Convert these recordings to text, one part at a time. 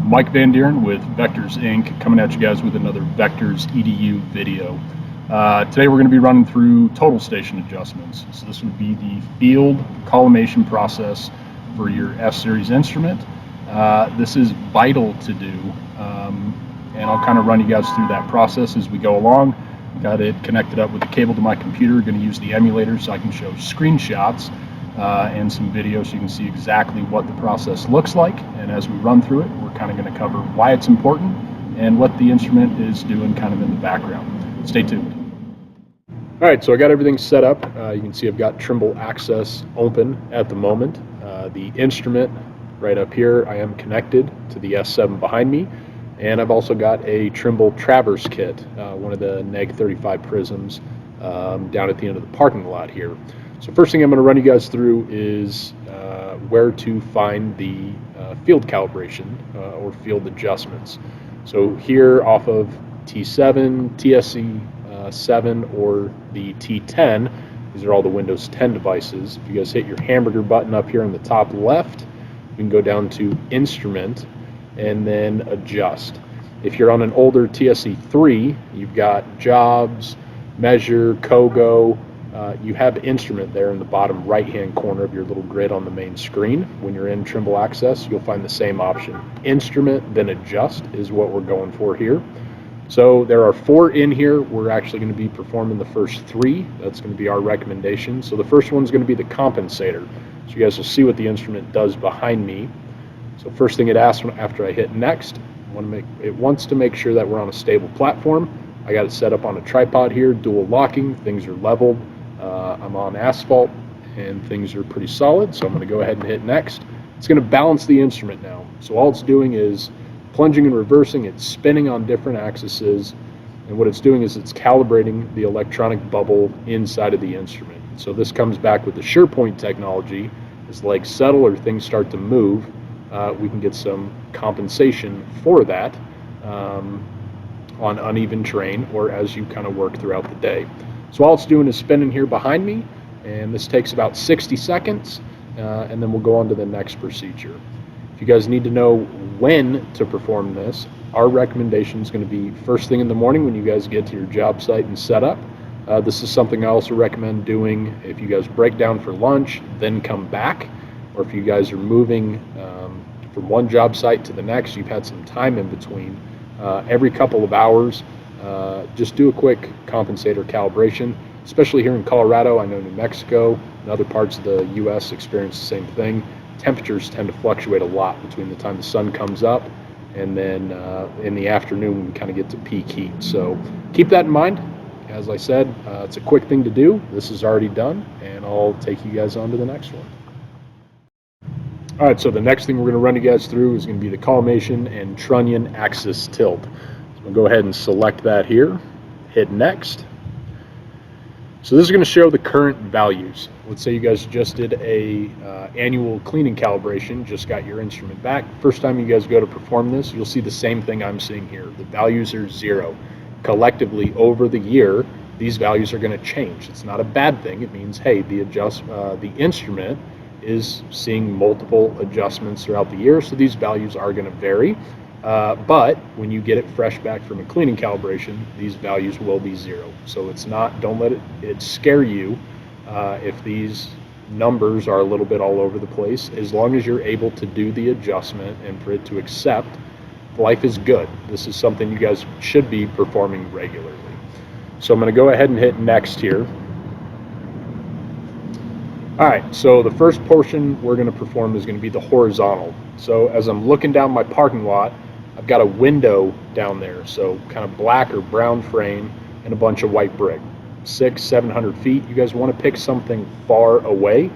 Mike Van Deeren with Vectors Inc. coming at you guys with another Vectors EDU video. Today we're going to be running through total station adjustments. So this would be the field collimation process for your S-Series instrument. This is vital to do, and I'll kind of run you guys through that process as we go along. Got it connected up with the cable to my computer. Going to use the emulator so I can show screenshots and some video so you can see exactly what the process looks like. And as we run through it, we're kind of going to cover why it's important and what the instrument is doing kind of in the background. Stay tuned. All right, so I got everything set up. You can see I've got Trimble Access open at the moment. The instrument right up here, I am connected to the S7 behind me. And I've also got a Trimble Traverse kit, one of the Neg 35 prisms down at the end of the parking lot here. So first thing I'm going to run you guys through is where to find the field calibration or field adjustments. So here off of T7, TSC 7, or the T10, these are all the Windows 10 devices. If you guys hit your hamburger button up here on the top left, you can go down to Instrument and then Adjust. If you're on an older TSC 3, you've got Jobs, Measure, Kogo. You have Instrument there in the bottom right-hand corner of your little grid on the main screen. When you're in Trimble Access, you'll find the same option. Instrument, then Adjust is what we're going for here. So there are 4 in here. We're actually going to be performing the first 3. That's going to be our recommendation. So the first one's going to be the compensator. So you guys will see what the instrument does behind me. So first thing it asks after I hit next, it wants to make sure that we're on a stable platform. I got it set up on a tripod here, dual locking, things are leveled. I'm on asphalt and things are pretty solid, so I'm going to go ahead and hit next. It's going to balance the instrument now. So all it's doing is plunging and reversing, it's spinning on different axes, and what it's doing is it's calibrating the electronic bubble inside of the instrument. So this comes back with the SurePoint technology. As legs settle or things start to move, we can get some compensation for that on uneven terrain or as you kind of work throughout the day. So all it's doing is spinning here behind me, and this takes about 60 seconds, and then we'll go on to the next procedure. If you guys need to know when to perform this, our recommendation is going to be first thing in the morning when you guys get to your job site and set up. This is something I also recommend doing if you guys break down for lunch, then come back, or if you guys are moving from one job site to the next, you've had some time in between. Every couple of hours, just do a quick compensator calibration, especially here in Colorado. I know New Mexico and other parts of the U.S. experience the same thing. Temperatures tend to fluctuate a lot between the time the sun comes up and then in the afternoon we kind of get to peak heat. So keep that in mind. As I said, it's a quick thing to do. This is already done, and I'll take you guys on to the next one. All right, so the next thing we're going to run you guys through is going to be the collimation and trunnion axis tilt. So we'll go ahead and select that here, hit next. So this is going to show the current values. Let's say you guys just did a annual cleaning calibration, just got your instrument back. First time you guys go to perform this, you'll see the same thing I'm seeing here. The values are 0. Collectively over the year, these values are going to change. It's not a bad thing. It means, hey, the instrument is seeing multiple adjustments throughout the year, so these values are going to vary. But when you get it fresh back from a cleaning calibration, these values will be 0. So it's not, don't let it scare you if these numbers are a little bit all over the place. As long as you're able to do the adjustment and for it to accept, life is good. This is something you guys should be performing regularly. So I'm going to go ahead and hit next here. All right, so the first portion we're going to perform is going to be the horizontal. So as I'm looking down my parking lot, I've got a window down there, so kind of black or brown frame and a bunch of white brick. 600-700 feet. You guys want to pick something far away.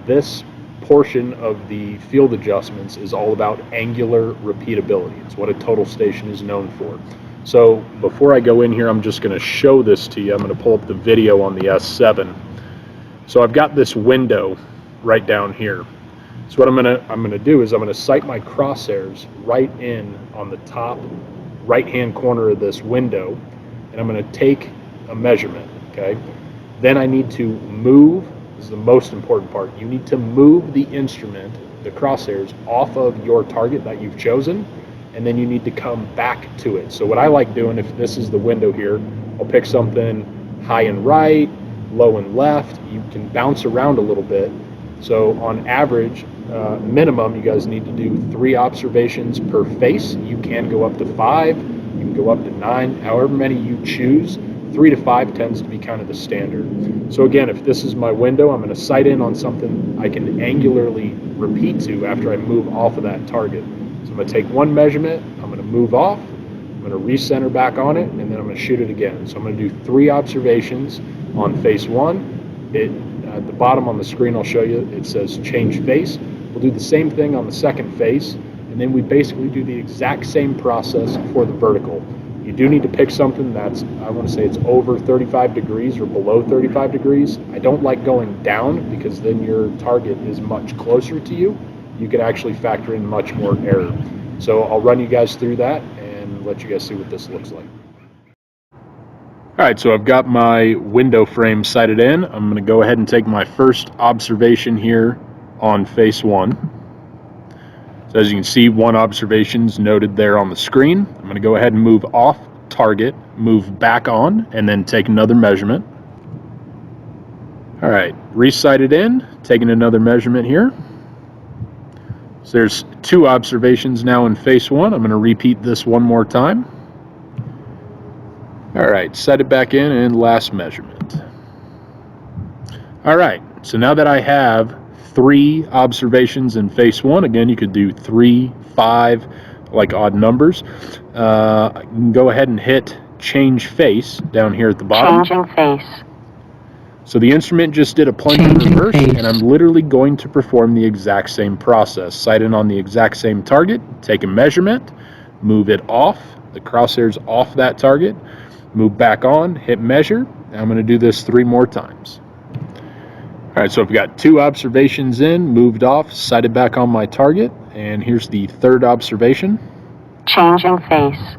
This portion of the field adjustments is all about angular repeatability. It's what a total station is known for. So before I go in here, I'm just going to show this to you. I'm going to pull up the video on the S7. So I've got this window right down here. So what I'm gonna do is I'm gonna sight my crosshairs right in on the top right-hand corner of this window, and I'm gonna take a measurement. Okay. Then I need to move. This is the most important part. You need to move the instrument the crosshairs off of your target that you've chosen, and then you need to come back to it. So what I like doing, if this is the window here, I'll pick something high and right, low and left. You can bounce around a little bit. So on average, minimum, you guys need to do 3 observations per face. You can go up to 5, you can go up to 9, however many you choose. 3 to 5 tends to be kind of the standard. So again, if this is my window, I'm going to sight in on something I can angularly repeat to after I move off of that target. So I'm going to take one measurement, I'm going to move off, I'm going to recenter back on it, and then I'm going to shoot it again. So I'm going to do 3 observations on face 1. At the bottom on the screen, I'll show you, it says change face. We'll do the same thing on the second face, and then we basically do the exact same process for the vertical. You do need to pick something that's, I want to say it's over 35 degrees or below 35 degrees. I don't like going down because then your target is much closer to you. You can actually factor in much more error. So I'll run you guys through that and let you guys see what this looks like. All right, so I've got my window frame sighted in. I'm going to go ahead and take my first observation here on face 1. So as you can see, 1 observation is noted there on the screen. I'm going to go ahead and move off target, move back on, and then take another measurement. All right, re-sighted in, taking another measurement here. So there's 2 observations now in face 1. I'm going to repeat this one more time. All right, set it back in and last measurement. All right, so now that I have 3 observations in face 1, again, you could do 3, 5, like odd numbers. I can go ahead and hit change face down here at the bottom. Changing face. So the instrument just did a plunge in reverse, and I'm literally going to perform the exact same process. Sight in on the exact same target, take a measurement, move it off, the crosshairs off that target, move back on, hit measure, and I'm going to do this 3 more times. All right, so I've got 2 observations in, moved off, sighted back on my target, and here's the 3rd observation. Changing face.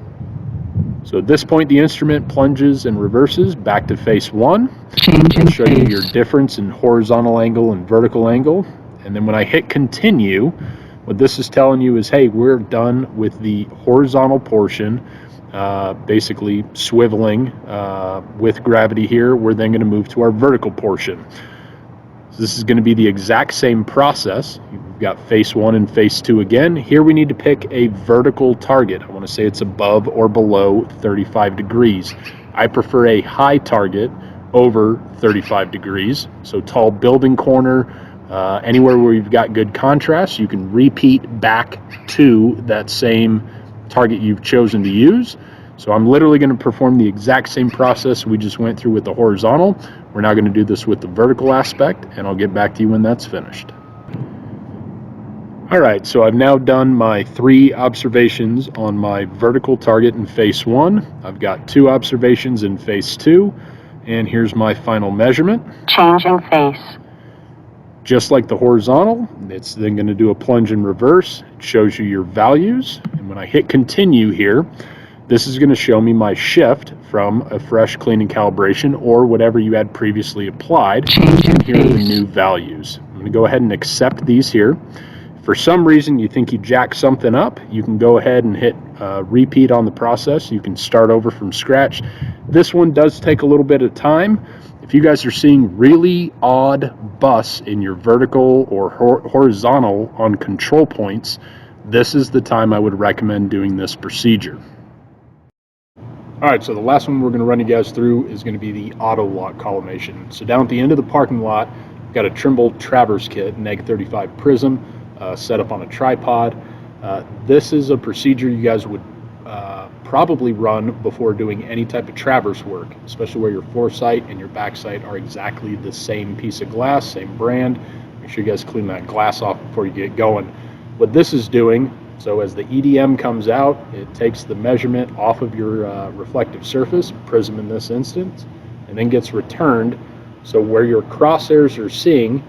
So at this point, the instrument plunges and reverses back to face 1. Changing I'll show you your difference in horizontal angle and vertical angle. And then when I hit continue, what this is telling you is, hey, we're done with the horizontal portion. Basically swiveling with gravity here. We're then going to move to our vertical portion. So this is going to be the exact same process. You've got face 1 and face 2 again. Here we need to pick a vertical target. I want to say it's above or below 35 degrees. I prefer a high target over 35 degrees. So tall building corner, anywhere where you've got good contrast, you can repeat back to that same target you've chosen to use. So I'm literally going to perform the exact same process we just went through with the horizontal. We're now going to do this with the vertical aspect, and I'll get back to you when that's finished. All right, so I've now done my 3 observations on my vertical target in face 1. I've got 2 observations in face 2, and here's my final measurement. Changing face. Just like the horizontal, it's then going to do a plunge in reverse. It shows you your values, and when I hit continue here, this is going to show me my shift from a fresh cleaning calibration or whatever you had previously applied. And here are the new values. I'm going to go ahead and accept these here. If for some reason you think you jacked something up, you can go ahead and hit repeat on the process. You can start over from scratch. This one does take a little bit of time. If you guys are seeing really odd busts in your vertical or horizontal on control points, this is the time I would recommend doing this procedure. All right, so the last one we're going to run you guys through is going to be the auto lock collimation. So down at the end of the parking lot, we've got a Trimble Traverse kit, neg 35 prism, set up on a tripod. This is a procedure you guys would probably run before doing any type of traverse work, especially where your foresight and your back sight are exactly the same piece of glass, same brand. Make sure you guys clean that glass off before you get going. What this is doing, so as the EDM comes out, it takes the measurement off of your reflective surface, prism in this instance, and then gets returned. So where your crosshairs are seeing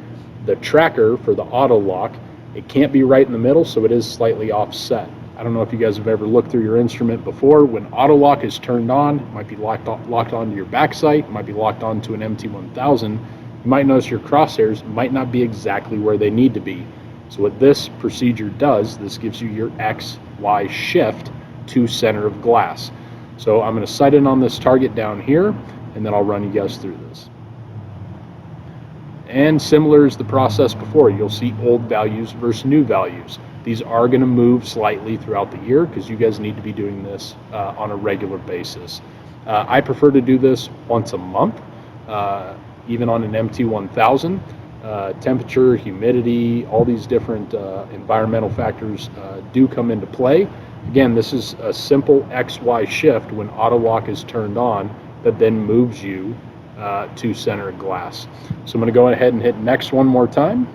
the tracker for the auto lock, it can't be right in the middle, so it is slightly offset. I don't know if you guys have ever looked through your instrument before. When auto lock is turned on, it might be locked onto your back sight, it might be locked onto an MT1000. You might notice your crosshairs might not be exactly where they need to be. So what this procedure does, this gives you your X, Y shift to center of glass. So I'm going to sight in on this target down here, and then I'll run you guys through this. And similar as the process before, you'll see old values versus new values. These are going to move slightly throughout the year because you guys need to be doing this on a regular basis. I prefer to do this once a month, even on an MT1000. Temperature, humidity, all these different environmental factors do come into play. Again, this is a simple XY shift when auto lock is turned on that then moves you to center of glass. So I'm going to go ahead and hit next one more time.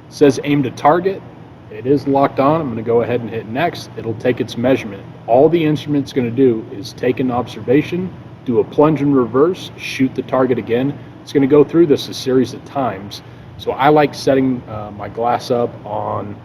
It says aim to target. It is locked on. I'm going to go ahead and hit next. It'll take its measurement. All the instrument's going to do is take an observation, do a plunge in reverse, shoot the target again. It's going to go through this a series of times. So I like setting my glass up on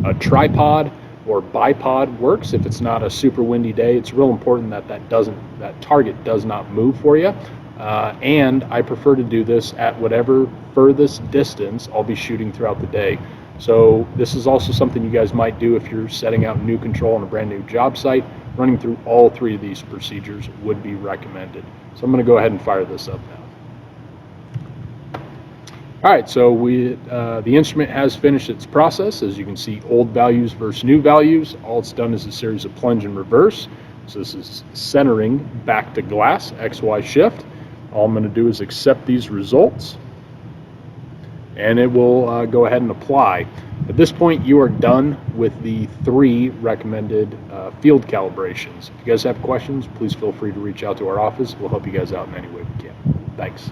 a tripod or bipod works. If it's not a super windy day, it's real important that that target does not move for you. And I prefer to do this at whatever furthest distance I'll be shooting throughout the day. So this is also something you guys might do if you're setting out new control on a brand new job site. Running through all three of these procedures would be recommended. So I'm going to go ahead and fire this up now. All right, so the instrument has finished its process. As you can see, old values versus new values. All it's done is a series of plunge and reverse. So this is centering back to glass, XY shift. All I'm going to do is accept these results, and it will go ahead and apply. At this point, you are done with the 3 recommended field calibrations. If you guys have questions, please feel free to reach out to our office. We'll help you guys out in any way we can. Thanks.